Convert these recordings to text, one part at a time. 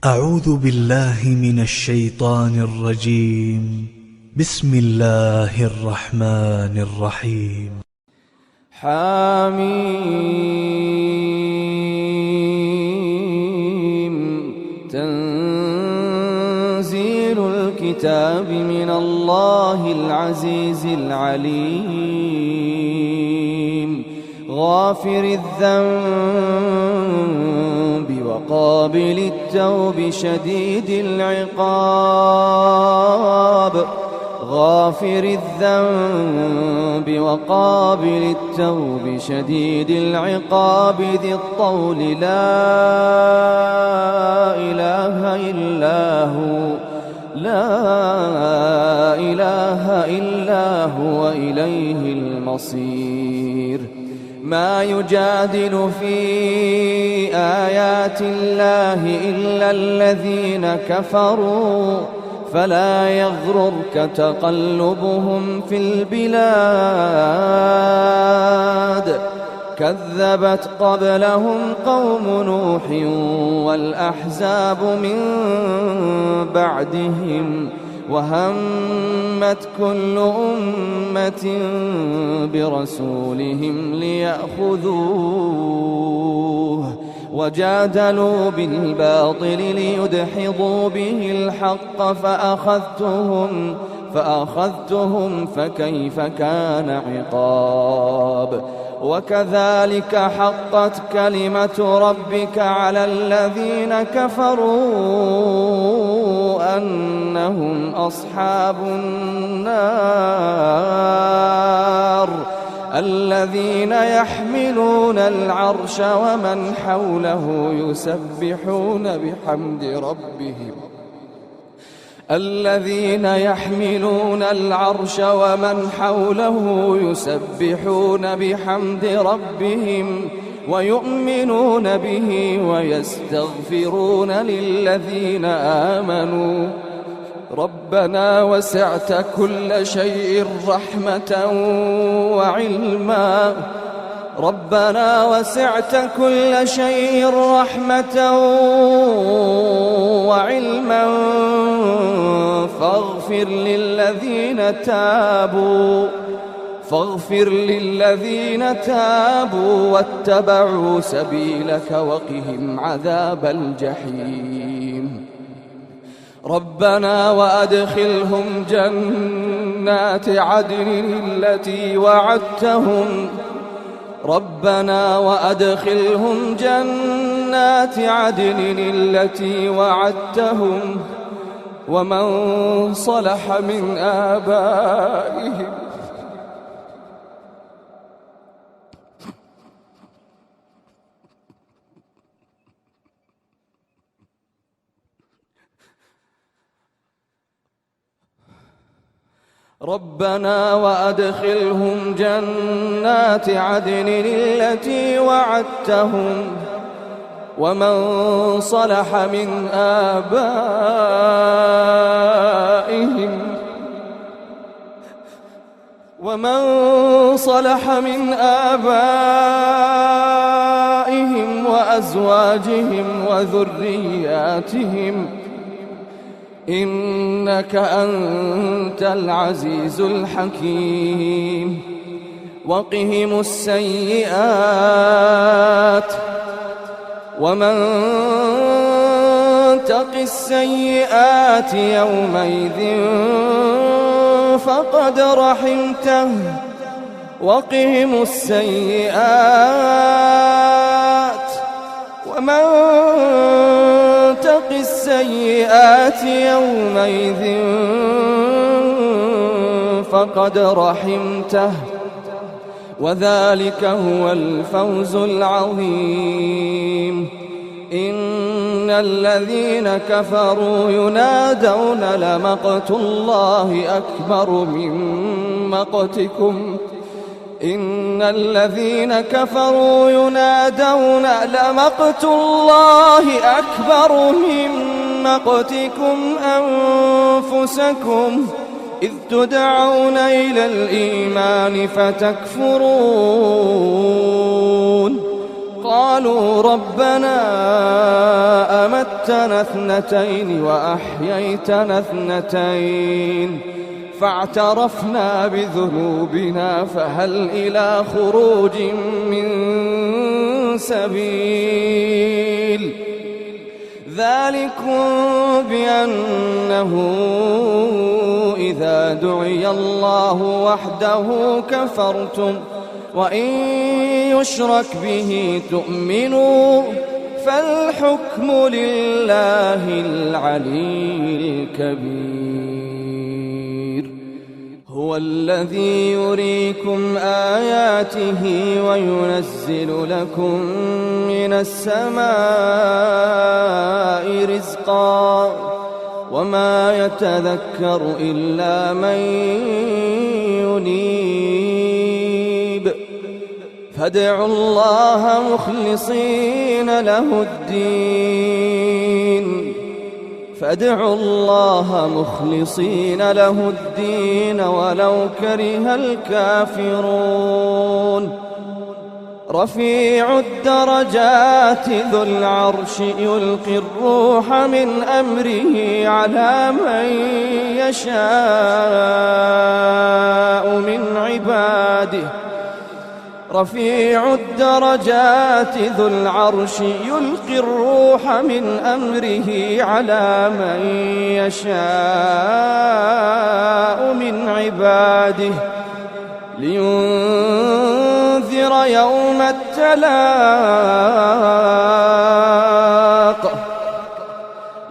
أعوذ بالله من الشيطان الرجيم. بسم الله الرحمن الرحيم. حميم. تنزيل الكتاب من الله العزيز العليم. غافر الذنب وقابل التوب شديد العقاب. غافر الذنب وقابل التوب شديد العقاب ذي الطول لا إله إلا هو لا إله إلا هو إليه المصير. ما يجادل في آيات الله إلا الذين كفروا فلا يغررك تقلبهم في البلاد. كذبت قبلهم قوم نوح والأحزاب من بعدهم وهمت كل أمة برسولهم ليأخذوه وجادلوا بالباطل ليدحضوا به الحق فأخذتهم فكيف كان عقاب. وكذلك حقت كلمة ربك على الذين كفروا أنهم أصحاب النار. الذين يحملون العرش ومن حوله يسبحون بحمد ربهم. الذين يحملون العرش ومن حوله يسبحون بحمد ربهم ويؤمنون به ويستغفرون للذين آمنوا. ربنا وسعت كل شيء رحمة وعلما. ربنا وسعت كل شيء رحمة وعلما فاغفر للذين تابوا واتبعوا سبيلك وقهم عذاب الجحيم. ربنا وأدخلهم جنات عدن التي وعدتهم. ربنا وأدخلهم جنات عدن التي وعدتهم ومن صلح من آبائهم ربنا وأدخلهم جنات عدن التي وعدتهم ومن صلح من آبائهم وأزواجهم وذرياتهم إنك أنت العزيز الحكيم. وقهم السيئات ومن تق السيئات يومئذ فقد رحمته. وقهم السيئات ومن تق السيئات يومئذ فقد رحمته وذلك هو الفوز العظيم. إن الذين كفروا ينادون لمقت الله أكبر من مقتكم. إن الذين كفروا ينادون لمقت الله أكبر من مقتكم أنفسكم إذ تدعون إلى الإيمان فتكفرون. قالوا ربنا أمتنا اثنتين وأحييتنا اثنتين فاعترفنا بذنوبنا فهل إلى خروج من سبيل ذلكم بأنه إذا دعي الله وحده كفرتم وإن يشرك به تؤمنوا فالحكم لله العلي الكبير هو الذي يريكم آياته وينزل لكم من السماء رزقا وما يتذكر إلا من ينيب فادعوا الله مخلصين له الدين ولو كره الكافرون رفيع الدرجات ذو العرش يلقي الروح من أمره على من يشاء من عباده رفيع الدرجات ذو العرش يلقي الروح من أمره على من يشاء من عباده لينذر يوم التلاق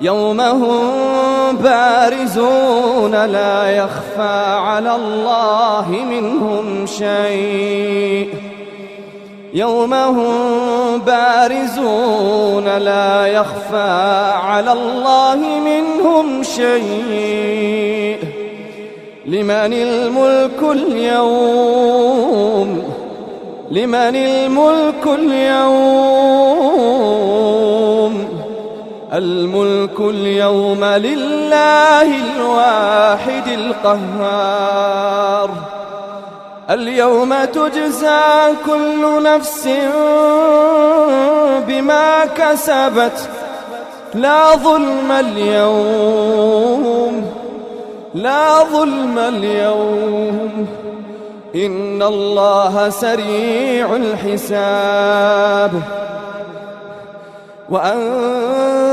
يوم هم بارزون لا يخفى على الله منهم شيء يوم هم بارزون لا يخفى على الله منهم شيء لمن الملك اليوم الملك اليوم لله الواحد القهار اليوم تجزى كل نفس بما كسبت لا ظلم اليوم إن الله سريع الحساب وأنذرهم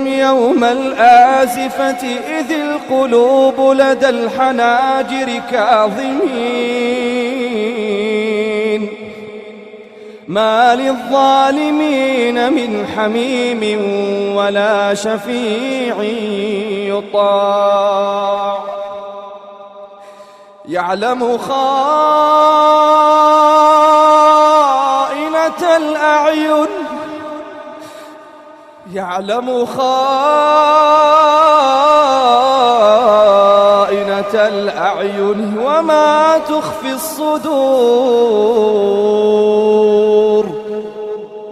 يوم الآزفة إذ القلوب لدى الحناجر كاظمين ما للظالمين من حميم ولا شفيع يطاع يعلم خائنة الأعين وما تخفي الصدور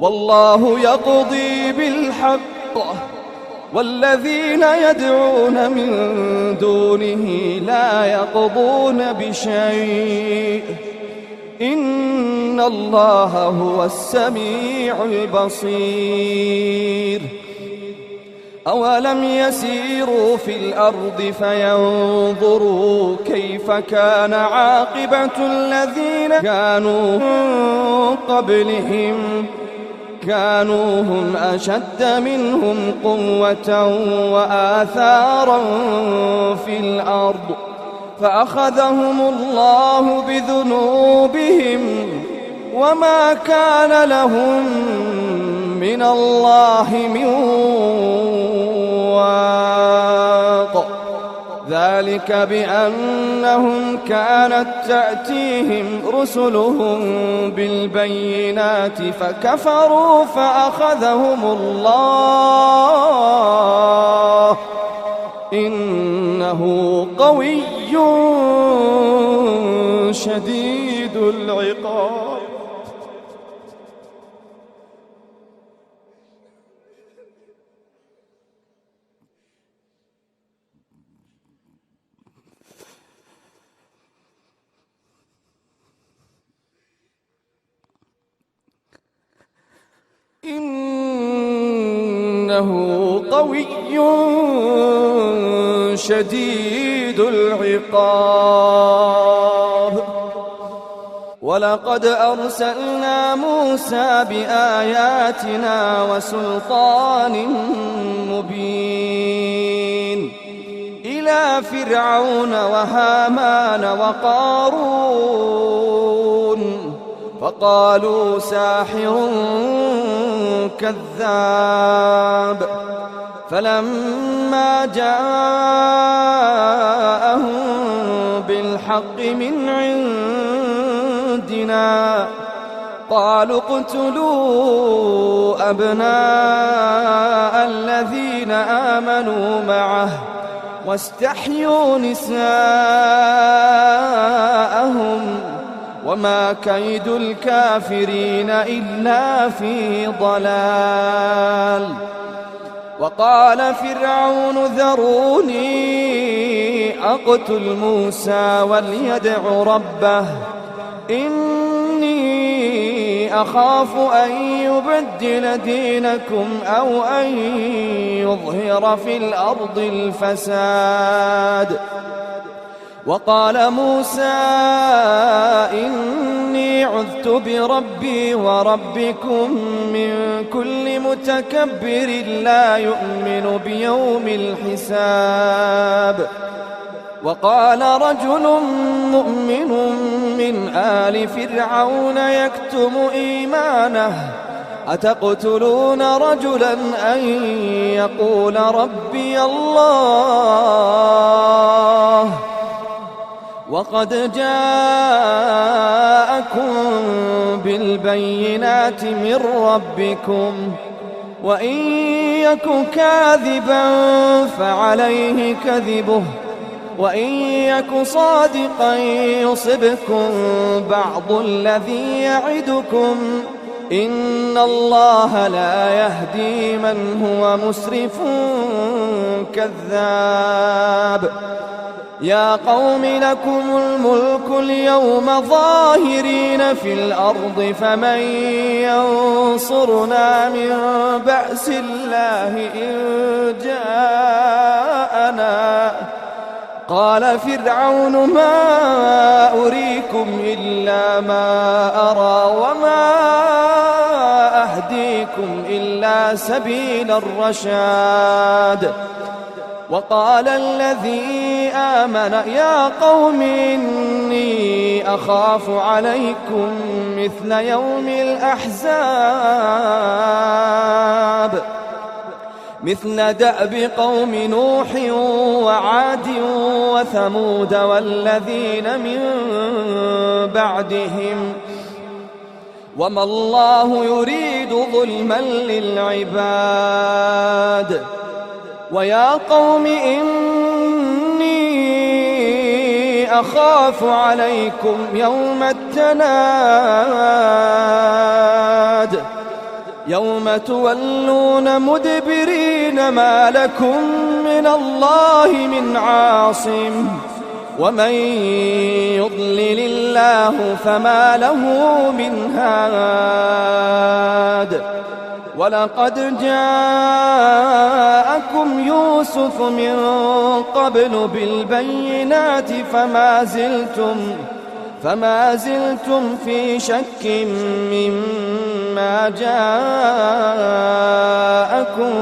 والله يقضي بالحق والذين يدعون من دونه لا يقضون بشيء إن الله هو السميع البصير أولم يسيروا في الأرض فينظروا كيف كان عاقبة الذين كانوا من قبلهم كانوا هم أشد منهم قوة وآثارا في الأرض فأخذهم الله بذنوبهم وما كان لهم من الله من واق ذلك بأنهم كانت تأتيهم رسلهم بالبينات فكفروا فأخذهم الله إنه قوي شديد العقاب إنه قوي شديد العقاب. ولقد أرسلنا موسى بآياتنا وسلطان مبين إلى فرعون وهامان وقارون فقالوا ساحر كذاب. فلما جاءهم بالحق من عندنا قالوا اقتلوا أبناء الذين آمنوا معه واستحيوا نساءهم وما كيد الكافرين إلا في ضلال. وقال فرعون ذروني أقتل موسى وليدع ربه إني أخاف أن يبدل دينكم أو أن يظهر في الأرض الفساد. وقال موسى إني عذت بربي وربكم من كل متكبر لا يؤمن بيوم الحساب. وقال رجل مؤمن من آل فرعون يكتم إيمانه أتقتلون رجلا أن يقول ربي الله وقد جاءكم بالبينات من ربكم وإن يك كاذبا فعليه كذبه وإن يك صادقا يصبكم بعض الذي يعدكم إن الله لا يهدي من هو مسرف كذاب. يا قوم لكم الملك اليوم ظاهرين في الأرض فمن ينصرنا من بأس الله إن جاءنا. قال فرعون ما أريكم إلا ما أرى وما أهديكم إلا سبيل الرشاد. وقال الذي آمن يا قوم إني أخاف عليكم مثل يوم الأحزاب مثل دأب قوم نوح وعاد وثمود والذين من بعدهم وما الله يريد ظلما للعباد. ويا قوم إني أخاف عليكم يوم التناد يوم تولون مدبرين ما لكم من الله من عاصم ومن يضلل الله فما له من هاد. ولقد جاءكم يوسف من قبل بالبينات فما زلتم في شك مما جاءكم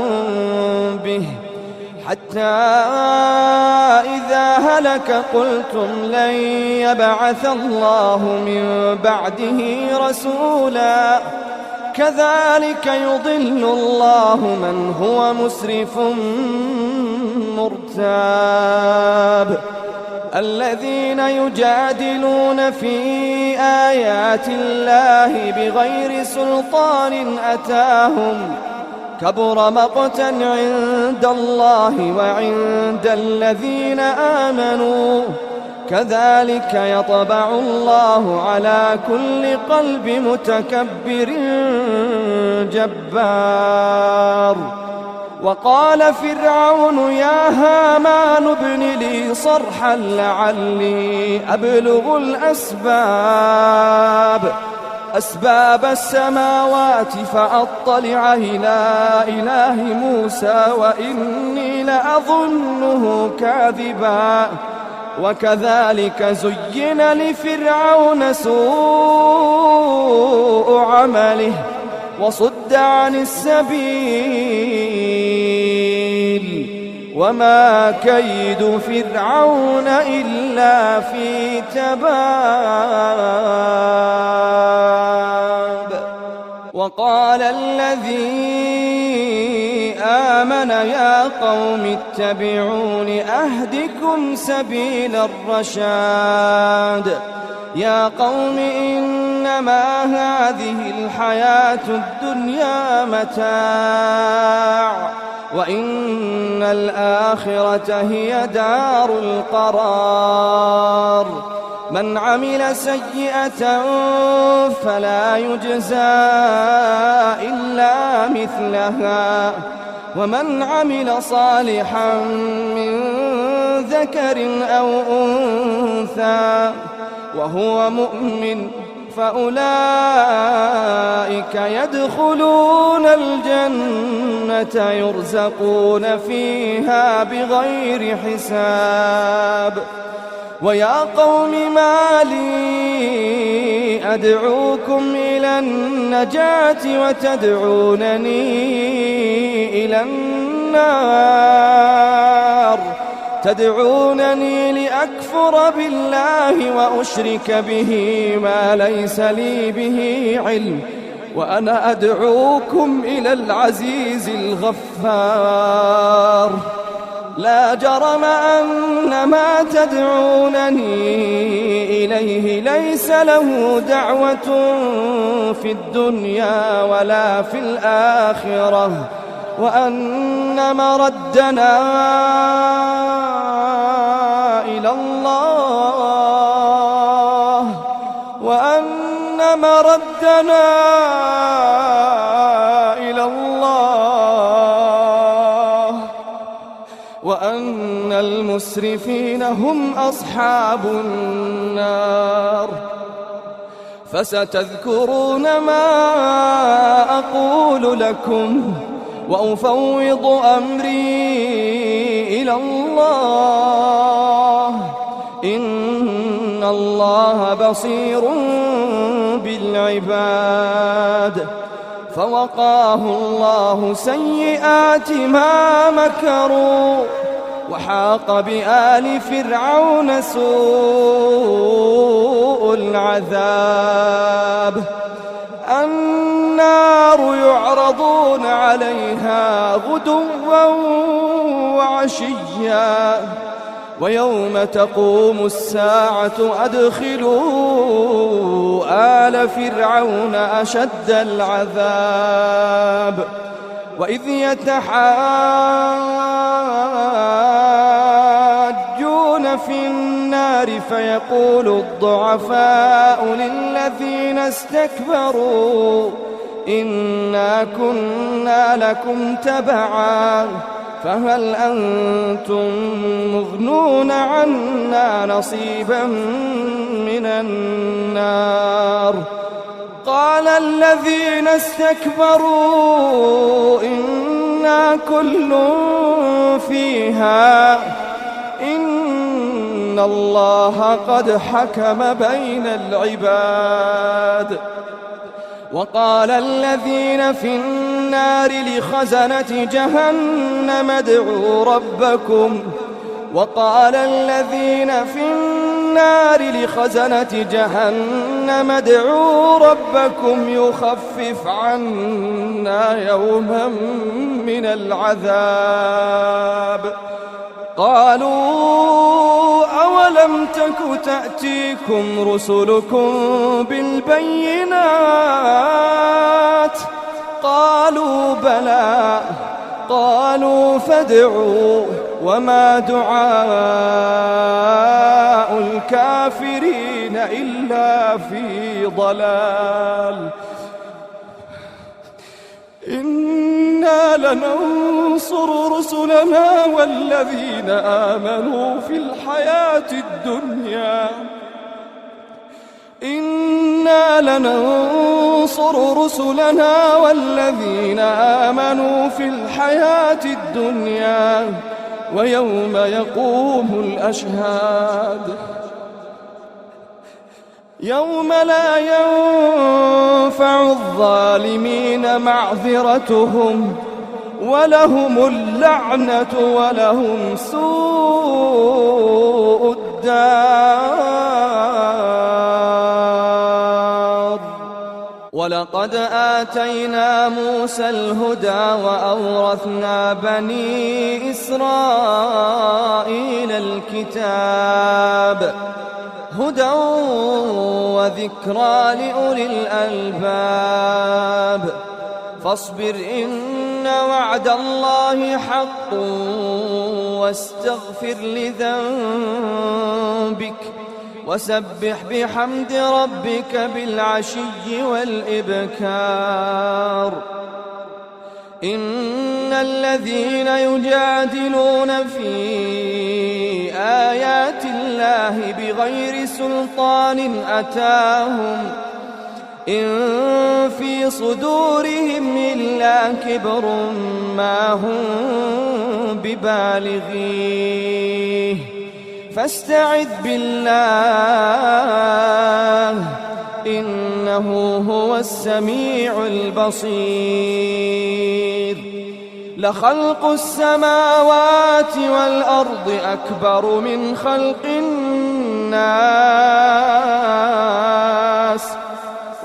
به حتى إذا هلك قلتم لن يبعث الله من بعده رسولا كذلك يضل الله من هو مسرف مرتاب. الذين يجادلون في آيات الله بغير سلطان أتاهم كبر مقتا عند الله وعند الذين آمنوا كذلك يطبع الله على كل قلب متكبر جبار. وقال فرعون يا هامان ابن لي صرحا لعلي أبلغ الأسباب أسباب السماوات فأطلع إلى إله موسى وإني لأظنه كاذبا وكذلك زين لفرعون سوء عمله وصد عن السبيل وما كيد فرعون إلا في تباب. وقال الذي آمن يا قوم اتبعون أهدكم سبيل الرشاد. يا قوم إنما هذه الحياة الدنيا متاع وإن الآخرة هي دار القرار. من عمل سيئة فلا يجزى إلا مثلها ومن عمل صالحا من ذكر أو أنثى وهو مؤمن فأولئك يدخلون الجنة يرزقون فيها بغير حساب. ويا قوم ما لي أدعوكم إلى النجاة وتدعونني إلى النار تدعونني لأكفر بالله وأشرك به ما ليس لي به علم وأنا أدعوكم إلى العزيز الغفار. لا جرم أن ما تدعونني إليه ليس له دعوة في الدنيا ولا في الآخرة وأن مردنا إلى الله وأن المسرفين هم أصحاب النار. فستذكرون ما أقول لكم وأفوض أمري إلى الله إن الله بصير بالعباد. فوقاه الله سيئات ما مكروا وحاق بآل فرعون سوء العذاب. النار يعرضون عليها غدوا وعشيا ويوم تقوم الساعة أدخلوا آل فرعون أشد العذاب. وإذ يتحاجون في النار فيقول الضعفاء للذين استكبروا إنا كنا لكم تبعا فهل أنتم مغنون عنا نصيبا من النار. قال الذين استكبروا إنا كل فيها إن الله قد حكم بين العباد. وقال الذين في النار لخزنة جهنم ادعوا ربكم وقال الذين في النار لخزنة جهنم ادعوا ربكم يخفف عنا يوما من العذاب. قالوا أولم تك تأتيكم رسلكم بالبينات قالوا بلى قالوا فادعوا وما دعاء الكافرين إلا في ضلال. إنا لننصر رسلنا والذين آمنوا في الحياة الدنيا إنا إنا لننصر رسلنا والذين آمنوا في الحياة الدنيا ويوم يقوم الأشهاد يوم لا ينفع الظالمين معذرتهم ولهم اللعنة ولهم سوء الدار. ولقد آتينا موسى الهدى وأورثنا بني إسرائيل الكتاب هدى وذكرى لأولي الألباب. فاصبر إن وعد الله حق واستغفر لذنبك وسبح بحمد ربك بالعشي والإبكار. إن الذين يجادلون في آيات الله بغير سلطان أتاهم إن في صدورهم إلا كبر ما هم ببالغيه فاستعذ بالله إنه هو السميع البصير. لخلق السماوات والأرض أكبر من خلق الناس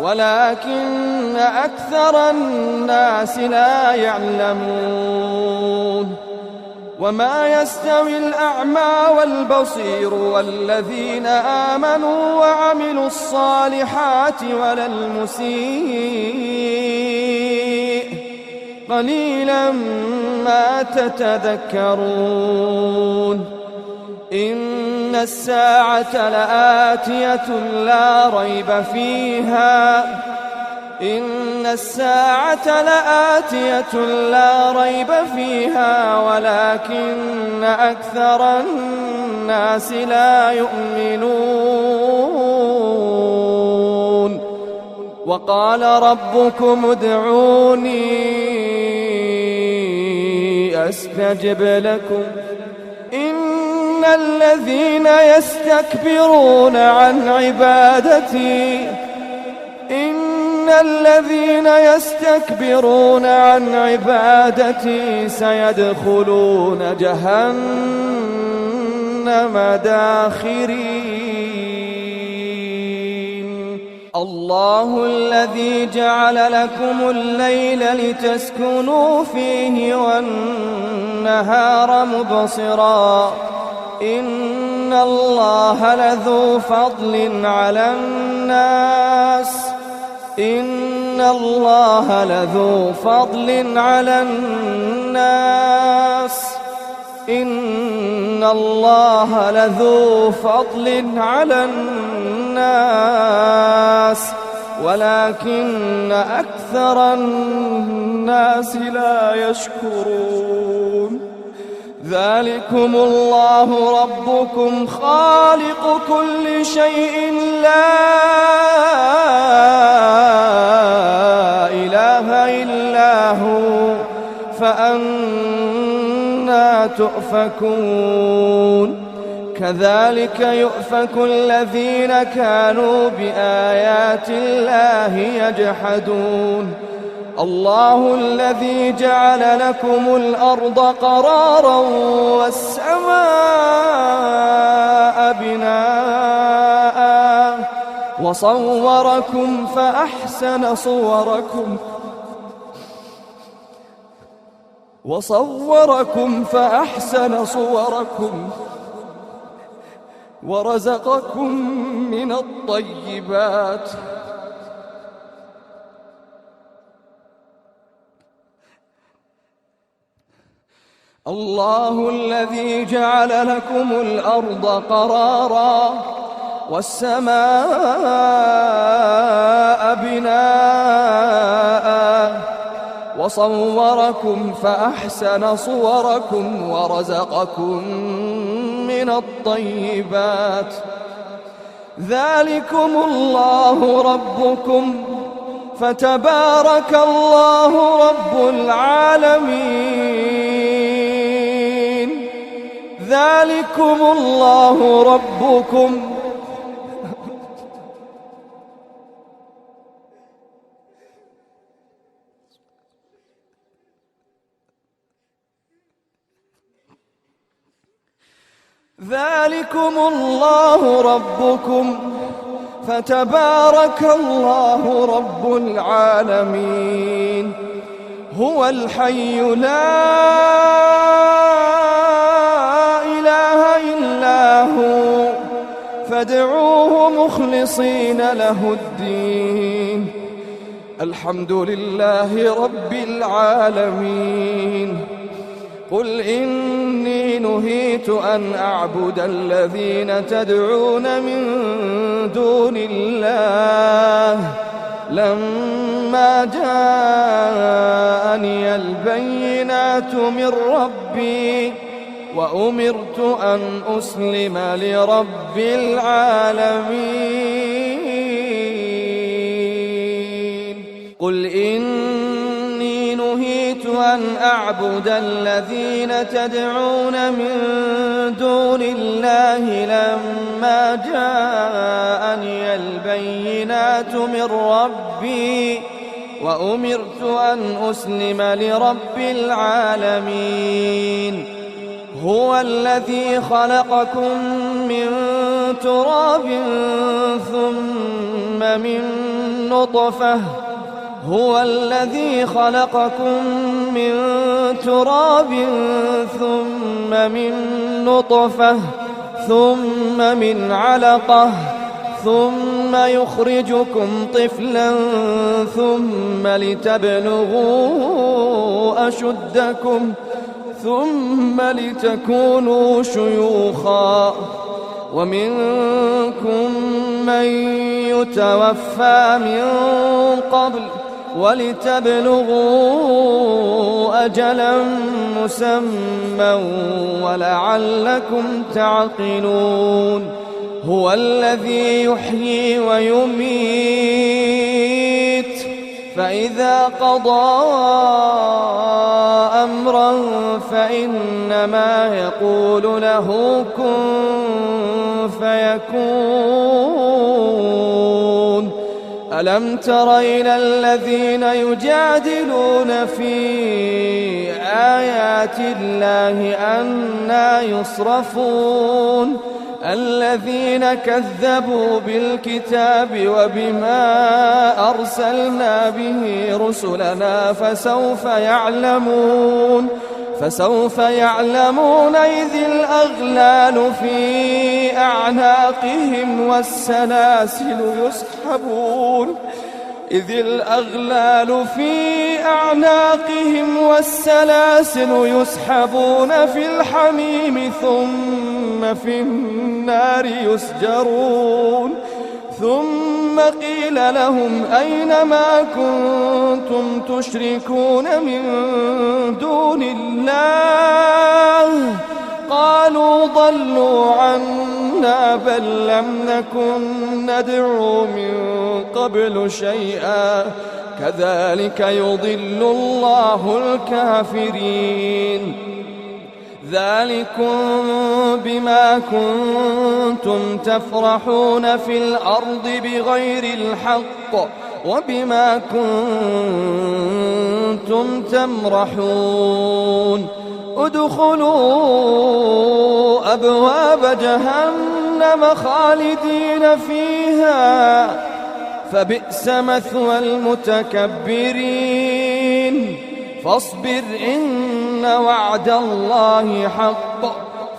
ولكن أكثر الناس لا يعلمون. وما يستوي الأعمى والبصير والذين آمنوا وعملوا الصالحات ولا المسيء قليلا ما تتذكرون. إن الساعة لآتية لا ريب فيها إن الساعة لآتية لا ريب فيها ولكن أكثر الناس لا يؤمنون. وقال ربكم ادعوني أستجب لكم إن الذين يستكبرون عن عبادتي سيدخلون جهنم داخرين. الله الذي جعل لكم الليل لتسكنوا فيه والنهار مبصرا إن الله لذو فضل على الناس إن الله لذو فضل على الناس إن الله لذو فضل على الناس ولكن أكثر الناس لا يشكرون. ذلكم الله ربكم خالق كل شيء لا إله إلا هو فأنى تؤفكون. كذلك يؤفك الذين كانوا بآيات الله يجحدون. الله الذي جعل لكم الأرض قرارا والسماء بناء وصوركم فأحسن صوركم ورزقكم من الطيبات الله الذي جعل لكم الأرض قرارا والسماء بناء وصوركم فأحسن صوركم ورزقكم من الطيبات ذلكم الله ربكم فتبارك الله رب العالمين. ذلكم الله ربكم ذلكم الله ربكم فتبارك الله رب العالمين. هو الحي لا إله إلا هو فادعوه مخلصين له الدين. الحمد لله رب العالمين. قل إني نهيت أن أعبد الذين تدعون من دون الله لما جاءني البينات من ربي وأمرت أن أسلم لرب العالمين. قل إني نهيت أن أعبد الذين تدعون من دون الله لما جاءني البينات من ربي وأمرت أن أسلم لرب العالمين. هو الذي خلقكم من تراب ثم من نطفة هو الذي خلقكم من تراب ثم من نطفة ثم من علقة ثم يخرجكم طفلا ثم لتبلغوا أشدكم ثم لتكونوا شيوخا ومنكم من يتوفى من قبل ولتبلغوا أجلا مسمى ولعلكم تعقلون. هو الذي يحيي ويميت فإذا قضى أمرا فإنما يقول له كن فيكون. ألم تر إلى الذين يجادلون في آيات الله أنى يصرفون الذين كذبوا بالكتاب وبما أرسلنا به رسلنا فسوف يعلمون إذ الأغلال في أعناقهم والسلاسل يسحبون في الحميم ثم في النار يسجرون. ثم قيل لهم أين ما كنتم تشركون من دون الله قالوا ضلوا عنا بل لم نكن ندعو من قبل شيئا كذلك يضل الله الكافرين. ذلكم بما كنتم تفرحون في الأرض بغير الحق وبما كنتم تمرحون. ادخلوا أبواب جهنم خالدين فيها فبئس مثوى المتكبرين. فاصبر إن وعد الله حق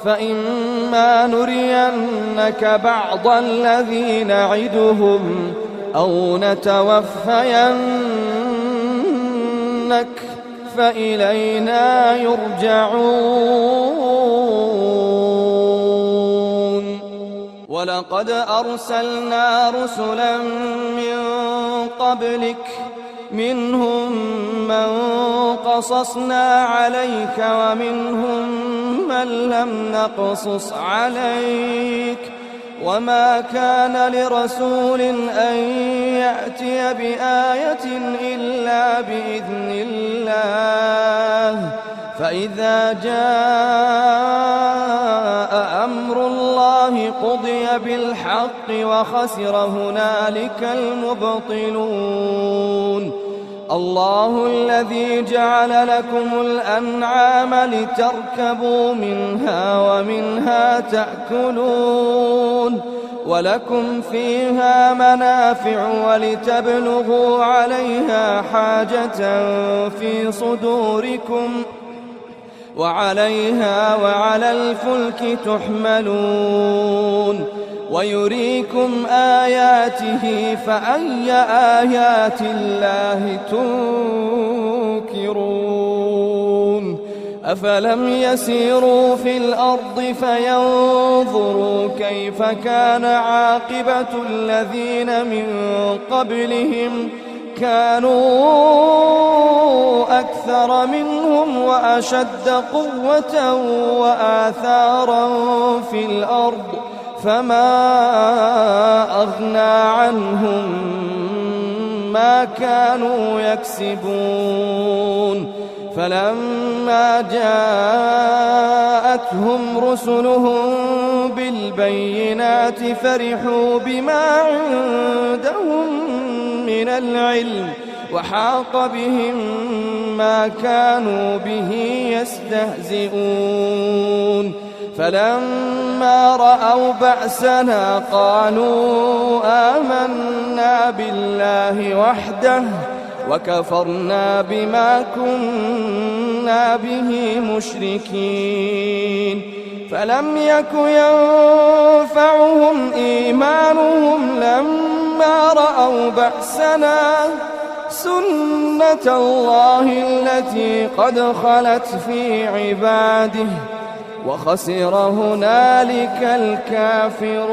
فإما نرينك بعض الذي نعدهم أو نتوفينك فإلينا يرجعون. ولقد أرسلنا رسلا من قبلك منهم من قصصنا عليك ومنهم من لم نقصص عليك وما كان لرسول أن يأتي بآية إلا بإذن الله فإذا جاء أمر الله قضي بالحق وخسر هنالك المبطلون الله الذي جعل لكم الأنعام لتركبوا منها ومنها تأكلون ولكم فيها منافع ولتبلغوا عليها حاجة في صدوركم وعليها وعلى الفلك تحملون ويريكم آياته فأي آيات الله تنكرون أفلم يسيروا في الأرض فينظروا كيف كان عاقبة الذين من قبلهم كانوا أكثر منهم وأشد قوة وآثارا في الأرض فما أغنى عنهم ما كانوا يكسبون فلما جاءتهم رسلهم بالبينات فرحوا بما عندهم من العلم وحاق بهم ما كانوا به يستهزئون فلما رأوا بأسنا قالوا آمنا بالله وحده وكفرنا بما كنا به مشركين فلم يك ينفعهم إيمانهم لما رأوا بأسنا سنة الله التي قد خلت في عباده وخسر هنالك الكافرون